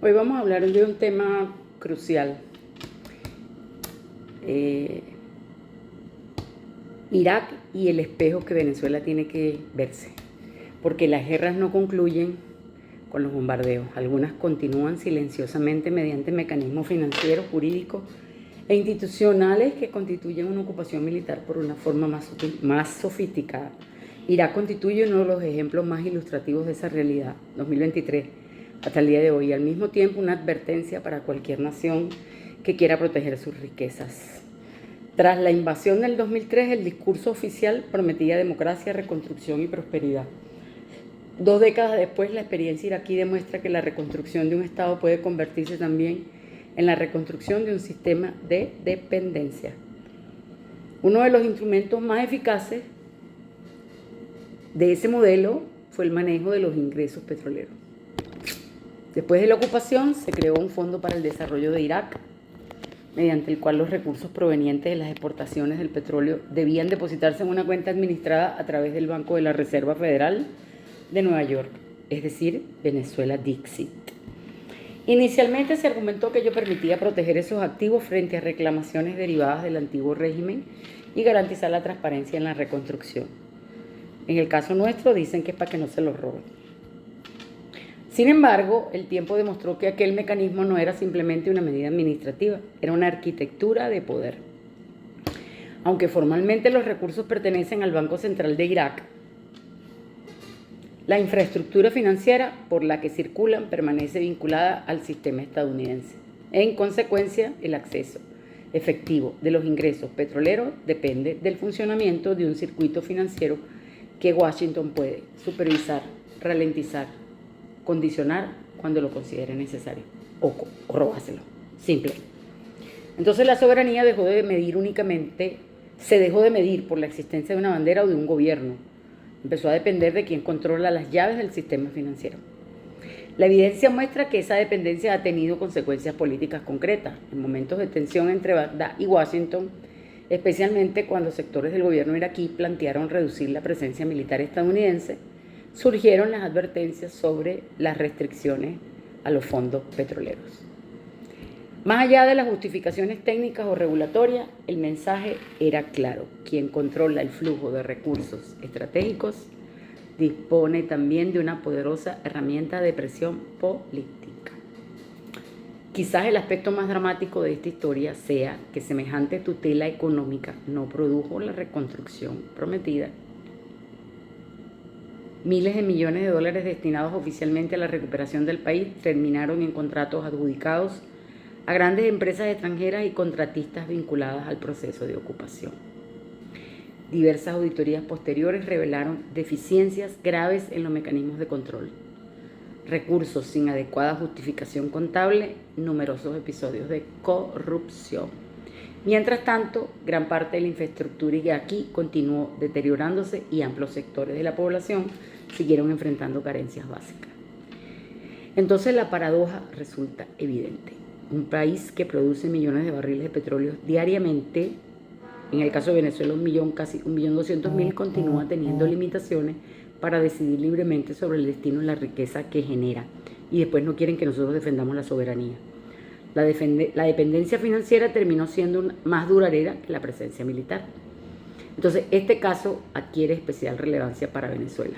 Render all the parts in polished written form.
Hoy vamos a hablar de un tema crucial. Irak y el espejo que Venezuela tiene que verse, porque las guerras no concluyen con los bombardeos. Algunas continúan silenciosamente mediante mecanismos financieros, jurídicos e institucionales que constituyen una ocupación militar por una forma más sofisticada. Irak constituye uno de los ejemplos más ilustrativos de esa realidad, 2023, hasta el día de hoy, y al mismo tiempo una advertencia para cualquier nación que quiera proteger sus riquezas. Tras la invasión del 2003, el discurso oficial prometía democracia, reconstrucción y prosperidad. 2 décadas después, la experiencia iraquí demuestra que la reconstrucción de un Estado puede convertirse también en la reconstrucción de un sistema de dependencia. Uno de los instrumentos más eficaces de ese modelo fue el manejo de los ingresos petroleros. Después de la ocupación, se creó un fondo para el desarrollo de Irak, mediante el cual los recursos provenientes de las exportaciones del petróleo debían depositarse en una cuenta administrada a través del Banco de la Reserva Federal de Nueva York, es decir, Venezuela Dixit. Inicialmente se argumentó que ello permitía proteger esos activos frente a reclamaciones derivadas del antiguo régimen y garantizar la transparencia en la reconstrucción. En el caso nuestro dicen que es para que no se los roben. Sin embargo, el tiempo demostró que aquel mecanismo no era simplemente una medida administrativa, era una arquitectura de poder. Aunque formalmente los recursos pertenecen al Banco Central de Irak, la infraestructura financiera por la que circulan permanece vinculada al sistema estadounidense. En consecuencia, el acceso efectivo de los ingresos petroleros depende del funcionamiento de un circuito financiero que Washington puede supervisar, ralentizar, condicionar cuando lo considere necesario o robárselo. Simple. Entonces la soberanía se dejó de medir por la existencia de una bandera o de un gobierno. Empezó a depender de quien controla las llaves del sistema financiero. La evidencia muestra que esa dependencia ha tenido consecuencias políticas concretas. En momentos de tensión entre Bagdad y Washington, especialmente cuando sectores del gobierno iraquí plantearon reducir la presencia militar estadounidense, surgieron las advertencias sobre las restricciones a los fondos petroleros. Más allá de las justificaciones técnicas o regulatorias, el mensaje era claro. Quien controla el flujo de recursos estratégicos dispone también de una poderosa herramienta de presión política. Quizás el aspecto más dramático de esta historia sea que semejante tutela económica no produjo la reconstrucción prometida. Miles de millones de dólares destinados oficialmente a la recuperación del país terminaron en contratos adjudicados a grandes empresas extranjeras y contratistas vinculadas al proceso de ocupación. Diversas auditorías posteriores revelaron deficiencias graves en los mecanismos de control, recursos sin adecuada justificación contable, numerosos episodios de corrupción. Mientras tanto, gran parte de la infraestructura iraquí continuó deteriorándose y amplios sectores de la población siguieron enfrentando carencias básicas. Entonces la paradoja resulta evidente. Un país que produce millones de barriles de petróleo diariamente, en el caso de Venezuela casi 1.200.000, continúa teniendo limitaciones para decidir libremente sobre el destino de la riqueza que genera. Y después no quieren que nosotros defendamos la soberanía. La dependencia financiera terminó siendo más duradera que la presencia militar. Entonces, este caso adquiere especial relevancia para Venezuela.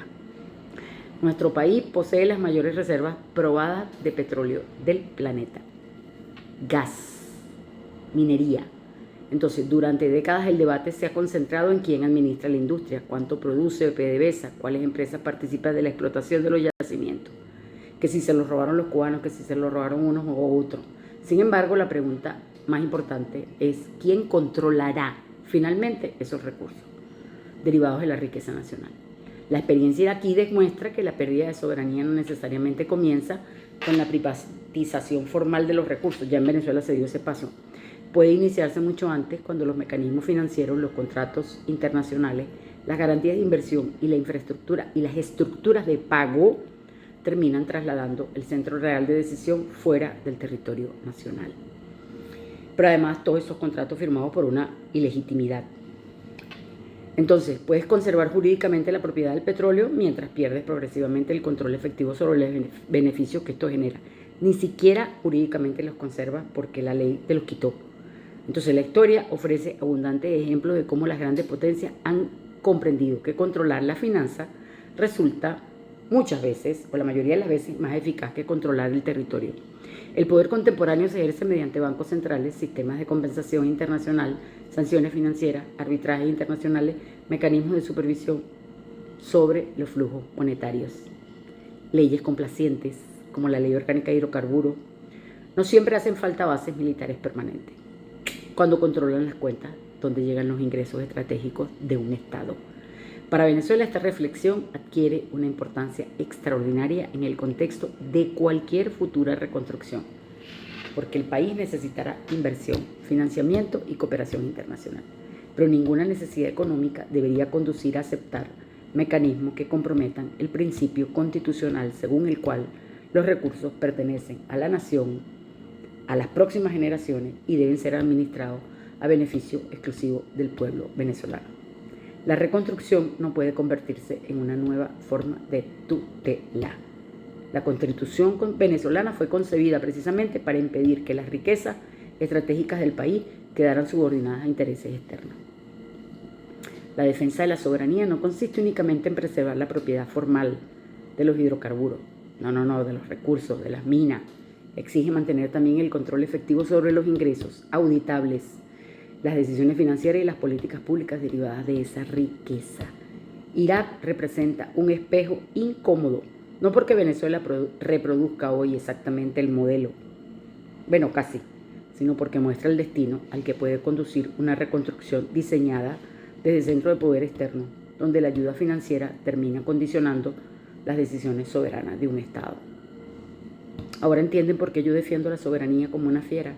Nuestro país posee las mayores reservas probadas de petróleo del planeta. Gas, minería. Entonces, durante décadas el debate se ha concentrado en quién administra la industria, cuánto produce PDVSA, cuáles empresas participan de la explotación de los yacimientos, que si se los robaron los cubanos, que si se los robaron unos o otros. Sin embargo, la pregunta más importante es quién controlará finalmente esos recursos derivados de la riqueza nacional. La experiencia iraquí demuestra que la pérdida de soberanía no necesariamente comienza con la privatización formal de los recursos. Ya en Venezuela se dio ese paso. Puede iniciarse mucho antes, cuando los mecanismos financieros, los contratos internacionales, las garantías de inversión y la infraestructura y las estructuras de pago terminan trasladando el centro real de decisión fuera del territorio nacional. Pero además todos esos contratos firmados por una ilegitimidad. Entonces, puedes conservar jurídicamente la propiedad del petróleo mientras pierdes progresivamente el control efectivo sobre los beneficios que esto genera. Ni siquiera jurídicamente los conserva porque la ley te los quitó. Entonces la historia ofrece abundantes ejemplos de cómo las grandes potencias han comprendido que controlar la finanza resulta muchas veces, o la mayoría de las veces, más eficaz que controlar el territorio. El poder contemporáneo se ejerce mediante bancos centrales, sistemas de compensación internacional, sanciones financieras, arbitrajes internacionales, mecanismos de supervisión sobre los flujos monetarios, leyes complacientes, como la Ley Orgánica de Hidrocarburos. No siempre hacen falta bases militares permanentes cuando controlan las cuentas donde llegan los ingresos estratégicos de un Estado. Para Venezuela esta reflexión adquiere una importancia extraordinaria en el contexto de cualquier futura reconstrucción, porque el país necesitará inversión, financiamiento y cooperación internacional, pero ninguna necesidad económica debería conducir a aceptar mecanismos que comprometan el principio constitucional según el cual los recursos pertenecen a la nación, a las próximas generaciones y deben ser administrados a beneficio exclusivo del pueblo venezolano. La reconstrucción no puede convertirse en una nueva forma de tutela. La Constitución venezolana fue concebida precisamente para impedir que las riquezas estratégicas del país quedaran subordinadas a intereses externos. La defensa de la soberanía no consiste únicamente en preservar la propiedad formal de los hidrocarburos, no, de los recursos, de las minas. Exige mantener también el control efectivo sobre los ingresos auditables, las decisiones financieras y las políticas públicas derivadas de esa riqueza. Irak representa un espejo incómodo, no porque Venezuela reproduzca hoy exactamente el modelo, bueno, casi, sino porque muestra el destino al que puede conducir una reconstrucción diseñada desde el centro de poder externo, donde la ayuda financiera termina condicionando las decisiones soberanas de un Estado. Ahora entienden por qué yo defiendo la soberanía como una fiera.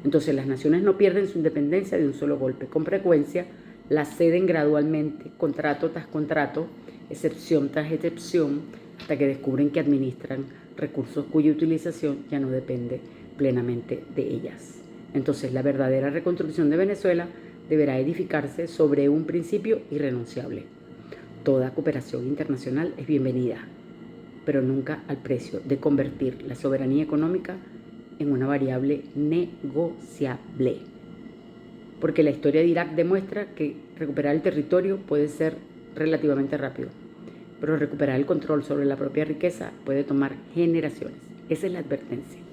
Entonces las naciones no pierden su independencia de un solo golpe. Con frecuencia la ceden gradualmente, contrato tras contrato, excepción tras excepción, hasta que descubren que administran recursos cuya utilización ya no depende plenamente de ellas. Entonces la verdadera reconstrucción de Venezuela deberá edificarse sobre un principio irrenunciable. Toda cooperación internacional es bienvenida, pero nunca al precio de convertir la soberanía económica en una variable negociable. Porque la historia de Irak demuestra que recuperar el territorio puede ser relativamente rápido, pero recuperar el control sobre la propia riqueza puede tomar generaciones. Esa es la advertencia.